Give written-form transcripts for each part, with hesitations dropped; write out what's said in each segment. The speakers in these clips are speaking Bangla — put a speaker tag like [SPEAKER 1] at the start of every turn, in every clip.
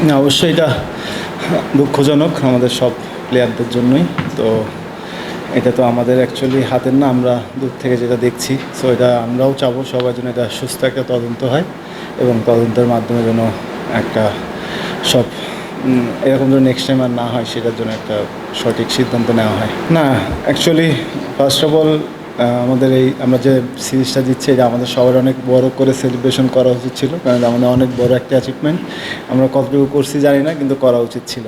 [SPEAKER 1] না, অবশ্যই এটা দুঃখজনক আমাদের সব প্লেয়ারদের জন্যই। তো এটা তো আমাদের অ্যাকচুয়ালি হাতের না, আমরা দূর থেকে যেটা দেখছি। সো এটা আমরাও চাবো সবার জন্য এটা সুস্থ একটা তদন্ত হয় এবং তদন্তের মাধ্যমে যেন একটা সব এরকম যেন নেক্সট টাইম আর না হয়, সেটার জন্য একটা সঠিক সিদ্ধান্ত নেওয়া হয়। না, অ্যাকচুয়ালি ফার্স্ট অফ অল আমাদের এই আমরা যে সিরিজটা দিচ্ছি এটা আমাদের সবার অনেক বড় করে সেলিব্রেশন করা উচিত ছিল, কারণ আমাদের অনেক বড় একটা অ্যাচিভমেন্ট। আমরা কতটুকু করছি জানি না, কিন্তু করা উচিত ছিল।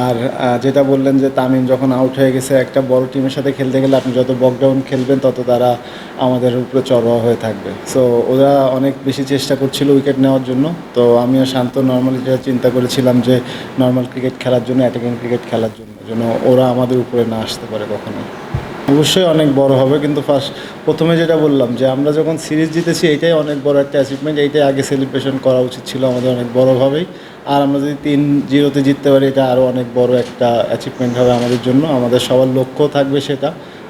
[SPEAKER 1] আর যেটা বললেন যে তামিম যখন আউট হয়ে গেছে, একটা বড় টিমের সাথে খেলতে গেলে আপনি যত বকডাউন খেলবেন তত তারা আমাদের উপরে চড়াও হয়ে থাকবে। সো ওরা অনেক বেশি চেষ্টা করছিল উইকেট নেওয়ার জন্য। তো আমিও শান্ত নর্মালি যেটা চিন্তা করেছিলাম যে নর্মাল ক্রিকেট খেলার জন্য, অ্যাটাকিং ক্রিকেট খেলার জন্য যেন ওরা আমাদের উপরে না আসতে পারে কখনোই। অবশ্যই অনেক বড় হবে, কিন্তু প্রথমে যেটা বললাম যে আমরা যখন সিরিজ জিতেছি এইটাই অনেক বড় একটা অ্যাচিভমেন্ট, এইটাই আগে সেলিব্রেশন করা উচিত ছিল আমাদের অনেক বড়োভাবেই। আর আমরা যদি 3-0 জিততে পারি এটা আরও অনেক বড় একটা অ্যাচিভমেন্ট হবে আমাদের জন্য। আমাদের সবার লক্ষ্য থাকবে সেটা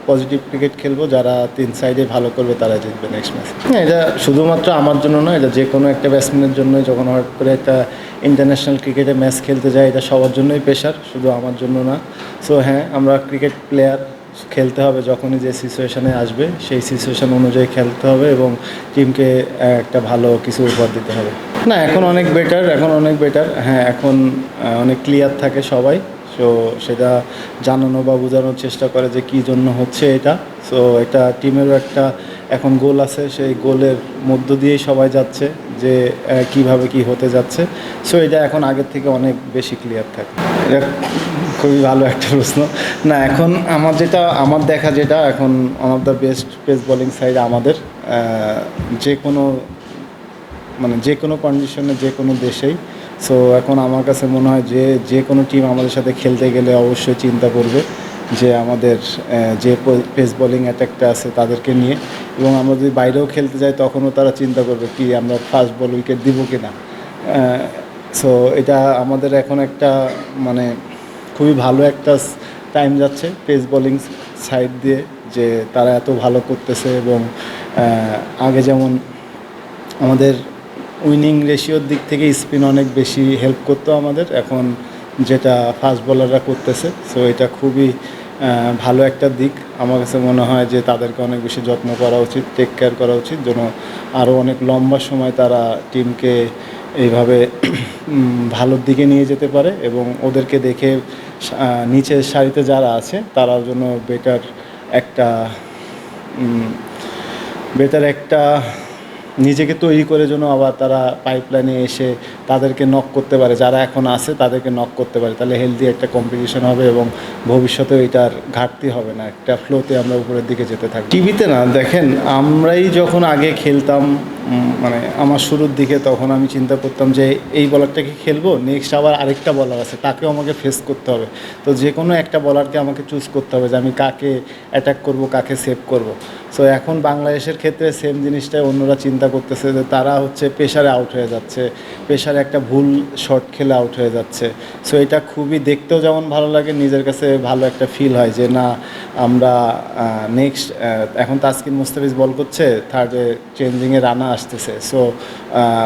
[SPEAKER 1] পজিটিভ ক্রিকেট খেলবো, যারা 3 সাইডে ভালো করবে তারা জিতবে নেক্সট ম্যাচ। হ্যাঁ, এটা শুধুমাত্র আমার জন্য নয়, এটা যে কোনো একটা ব্যাটসম্যানের জন্য যখন হঠাৎ করে একটা ইন্টারন্যাশনাল ক্রিকেটে ম্যাচ খেলতে যায় এটা সবার জন্যই প্রেশার, শুধু আমার জন্য না। সো হ্যাঁ, আমরা ক্রিকেট প্লেয়ার, খেলতে হবে যখনই যে সিচুয়েশানে আসবে সেই সিচুয়েশান অনুযায়ী খেলতে হবে এবং টিমকে একটা ভালো কিছু উপহার দিতে হবে। না, এখন অনেক বেটার, এখন অনেক বেটার। হ্যাঁ, এখন অনেক ক্লিয়ার থাকে সবাই। সো সেটা জানানো বা বোঝানোর চেষ্টা করে যে কী জন্য হচ্ছে এটা। সো এটা টিমেরও একটা এখন গোল আছে, সেই গোলের মধ্য দিয়েই সবাই যাচ্ছে যে কিভাবে কি হতে যাচ্ছে। সো এটা এখন আগের থেকে অনেক বেশি ক্লিয়ার থাকে। এটা খুবই ভালো একটা প্রশ্ন। না, এখন আমার দেখা যেটা এখন one of the best pace bowling side আমাদের, যে কোনো যে কোনো কন্ডিশনে যে কোনো দেশেই। সো এখন আমার কাছে মনে হয় যে কোনো টিম আমাদের সাথে খেলতে গেলে অবশ্যই চিন্তা করবে যে আমাদের যে পেস বোলিং অ্যাটাকটা আছে তাদেরকে নিয়ে, এবং আমরা যদি বাইরেও খেলতে যাই তখনও তারা চিন্তা করবে কি আমরা ফাস্ট বল উইকেট দিব কি না। সো এটা আমাদের এখন একটা খুবই ভালো একটা টাইম যাচ্ছে পেস বোলিং সাইড দিয়ে, যে তারা এত ভালো করতেছে। এবং আগে যেমন আমাদের উইনিং রেশিওর দিক থেকে স্পিন অনেক বেশি হেল্প করতো আমাদের, এখন যেটা ফাস্ট বোলাররা করতেছে। সো এটা খুবই ভালো একটা দিক। আমার কাছে মনে হয় যে তাদেরকে অনেক বেশি যত্ন করা উচিত, টেক কেয়ার করা উচিত, যেন আরও অনেক লম্বা সময় তারা টিমকে এইভাবে ভালোর দিকে নিয়ে যেতে পারে এবং ওদেরকে দেখে নিচের সারিতে যারা আছে তারাও যেন একটা বেটার একটা নিজেকে তৈরি করে যেন আবার তারা পাইপলাইনে এসে তাদেরকে নক করতে পারে, যারা এখন আছে তাদেরকে নক করতে পারে। তাহলে হেলদি একটা কম্পিটিশন হবে এবং ভবিষ্যতেও এটার ঘাটতি হবে না, একটা ফ্লোতে আমরা উপরের দিকে যেতে থাকি। টিভিতে না, দেখেন আমরাই যখন আগে খেলতাম আমার শুরুর দিকে, তখন আমি চিন্তা করতাম যে এই বলারটাকে খেলবো, নেক্সট আবার আরেকটা বলার আছে তাকেও আমাকে ফেস করতে হবে। তো যে কোনো একটা বলারকে আমাকে চুজ করতে হবে যে আমি কাকে অ্যাটাক করব, কাকে সেভ করব। সো এখন বাংলাদেশের ক্ষেত্রে সেম জিনিসটাই অন্যরা চিন্তা করতেছে যে তারা হচ্ছে প্রেশারে আউট হয়ে যাচ্ছে, প্রেশারে একটা ভুল শট খেলে আউট হয়ে যাচ্ছে। সো এটা খুবই দেখতেও যেমন ভালো লাগে, নিজের কাছে ভালো একটা ফিল হয় যে না আমরা নেক্সট এখন তাসকিন মুস্তাফিজ বল করছে, থার্ডে চেঞ্জিংয়ে রানা আসতেছে। সো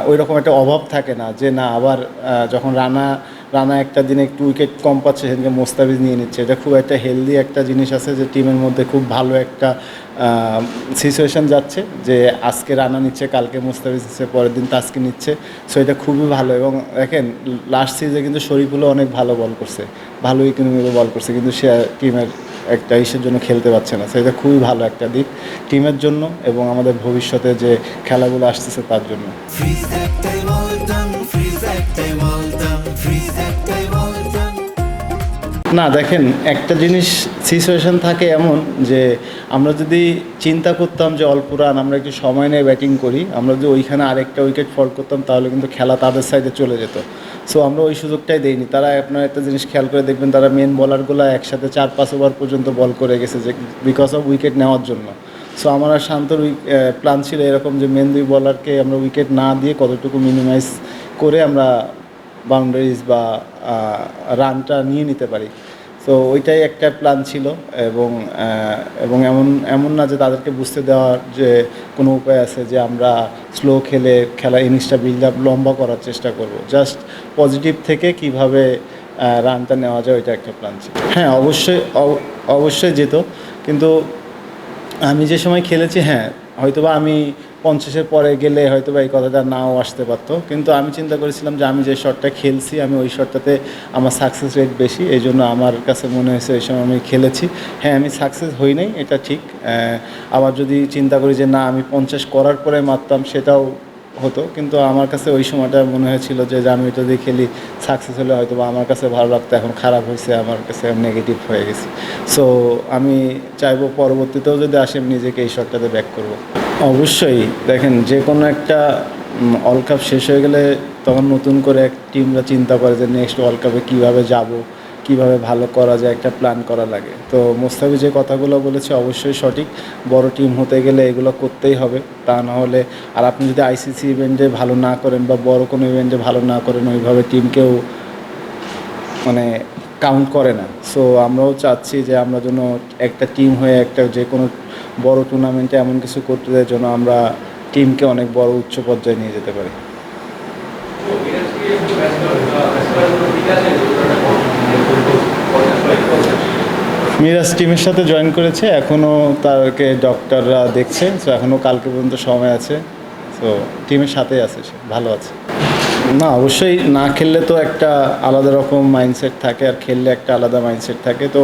[SPEAKER 1] ওই রকম একটা অভাব থাকে না যে না আবার যখন রানা একটা দিনে একটু উইকেট কম পাচ্ছে সেদিকে মোস্তাফিজ নিয়ে নিচ্ছে। এটা খুব একটা হেলদি একটা জিনিস আছে যে টিমের মধ্যে খুব ভালো একটা সিচুয়েশান যাচ্ছে যে আজকে রানা নিচ্ছে, কালকে মোস্তাফিজ নিচ্ছে, পরের দিন তাসকিন নিচ্ছে। সো এটা খুবই ভালো। এবং দেখেন লাস্ট সিরিজে কিন্তু শরীফুলও অনেক ভালো বল করছে, ভালো ইকোনমিতে বল করছে, কিন্তু সে টিমের একটা ইসের জন্য খেলতে পারছে না। সো এটা খুবই ভালো একটা দিক টিমের জন্য এবং আমাদের ভবিষ্যতে যে খেলাগুলো আসতেছে তার জন্য। না, দেখেন একটা জিনিস সিচুয়েশান থাকে এমন যে আমরা যদি চিন্তা করতাম যে অল্প রান আমরা একটু সময় নিয়ে ব্যাটিং করি, আমরা যদি ওইখানে আরেকটা উইকেট ফল করতাম তাহলে কিন্তু খেলা তাদের সাইডে চলে যেত। সো আমরা ওই সুযোগটাই দেইনি। তারা আপনার একটা জিনিস খেয়াল করে দেখবেন, তারা মেন বলারগুলো একসাথে 4-5 ওভার পর্যন্ত বল করে গেছে যে বিকজ অফ উইকেট নেওয়ার জন্য। সো আমার আর শান্তর প্ল্যান ছিল এরকম যে মেন 2 বলারকে আমরা উইকেট না দিয়ে কতটুকু মিনিমাইজ করে আমরা বাউন্ডারিজ বা রানটা নিয়ে নিতে পারি। তো ওইটাই একটা প্ল্যান ছিল। এবং এবং এমন এমন না যে তাদেরকে বুঝতে দেওয়ার যে কোনো উপায় আছে যে আমরা স্লো খেলে খেলা ইনিংসটা বিল্ড আপ লম্বা করার চেষ্টা করব। জাস্ট পজিটিভ থেকে কিভাবে রানটা নেওয়া যায় ওইটা একটা প্ল্যান ছিল। হ্যাঁ, অবশ্যই যেত, কিন্তু আমি যে সময় খেলেছি, হ্যাঁ, হয়তোবা আমি 50-এর পরে গেলে হয়তোবা এই কথাটা নাও আসতে পারতো, কিন্তু আমি চিন্তা করেছিলাম যে আমি যে শটটা খেলছি আমি ওই শটটাতে আমার সাকসেস রেট বেশি, এই জন্য আমার কাছে মনে হয়েছে এই সময় আমি খেলেছি। হ্যাঁ, আমি সাকসেস হই নাই, এটা ঠিক। আবার যদি চিন্তা করি যে না আমি 50 করার পরে মারতাম, সেটাও হতো, কিন্তু আমার কাছে ওই সময়টা মনে হয়েছিল যে আমি এটা দিয়ে খেলি, সাকসেস হলে হয়তো বা আমার কাছে ভালো লাগতো, এখন খারাপ হয়েছে আমার কাছে নেগেটিভ হয়ে গেছে। সো আমি চাইবো পরবর্তীতেও যদি আসে আমি নিজেকে এই শটটাতে ব্যাক করব। অবশ্যই দেখেন, যে কোনো একটা ওয়ার্ল্ড কাপ শেষ হয়ে গেলে তখন নতুন করে এক টিমরা চিন্তা করে যে নেক্সট ওয়ার্ল্ড কাপে কীভাবে যাব, কীভাবে ভালো করা যায়, একটা প্ল্যান করা লাগে। তো মোস্তাফিজ যে কথাগুলো বলেছে অবশ্যই সঠিক। বড় টিম হতে গেলে এগুলো করতেই হবে, তা না হলে আর আপনি যদি আইসিসি ইভেন্টে ভালো না করেন বা বড় কোনো ইভেন্টে ভালো না করেন, ওইভাবে টিমকেও মানে কাউন্ট করে না। সো আমরাও চাচ্ছি যে আমরা যেন একটা টিম হয়ে একটা যে কোনো বড় টুর্নামেন্টে এমন কিছু করতে দেয় যেন আমরা টিমকে অনেক বড় উচ্চ পর্যায়ে নিয়ে যেতে পারি। মিরাজ টিমের সাথে জয়েন করেছে, এখনও তাকে ডক্টররা দেখছে। সো এখনও কালকে পর্যন্ত সময় আছে। সো টিমের সাথেই আছে, সে ভালো আছে। না, অবশ্যই না খেললে তো একটা আলাদা রকম মাইন্ডসেট থাকে, আর খেললে একটা আলাদা মাইন্ডসেট থাকে। তো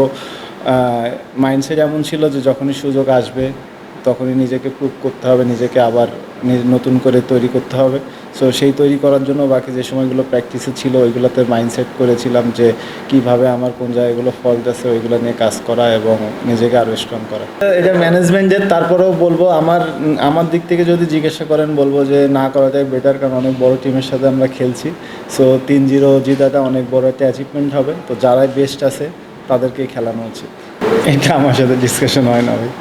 [SPEAKER 1] মাইন্ডসেট এমন ছিল যে যখনই সুযোগ আসবে তখনই নিজেকে প্রুভ করতে হবে, নিজেকে আবার নতুন করে তৈরি করতে হবে। সো সেই তৈরি করার জন্য বাকি যে সময়গুলো প্র্যাকটিসে ছিল ওইগুলোতে মাইন্ডসেট করেছিলাম যে কিভাবে আমার কোন জায়গাগুলো ফল্ট আছে ওইগুলো নিয়ে কাজ করা এবং নিজেকে আরও স্ট্রং করা। এটা ম্যানেজমেন্টের, তারপরেও বলবো আমার দিক থেকে যদি জিজ্ঞাসা করেন বলবো যে না করাটাই বেটার, কারণ অনেক বড় টিমের সাথে আমরা খেলছি। সো 3-0 জিতাটা অনেক বড় একটা অ্যাচিভমেন্ট হবে। তো যারাই বেস্ট আছে তাদেরকেই খেলানো উচিত। এটা আমার সাথে ডিসকাশন হয় না ভাই।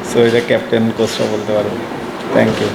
[SPEAKER 1] সো এটা ক্যাপ্টেন কোচরা বলতে পারবে। Thank you.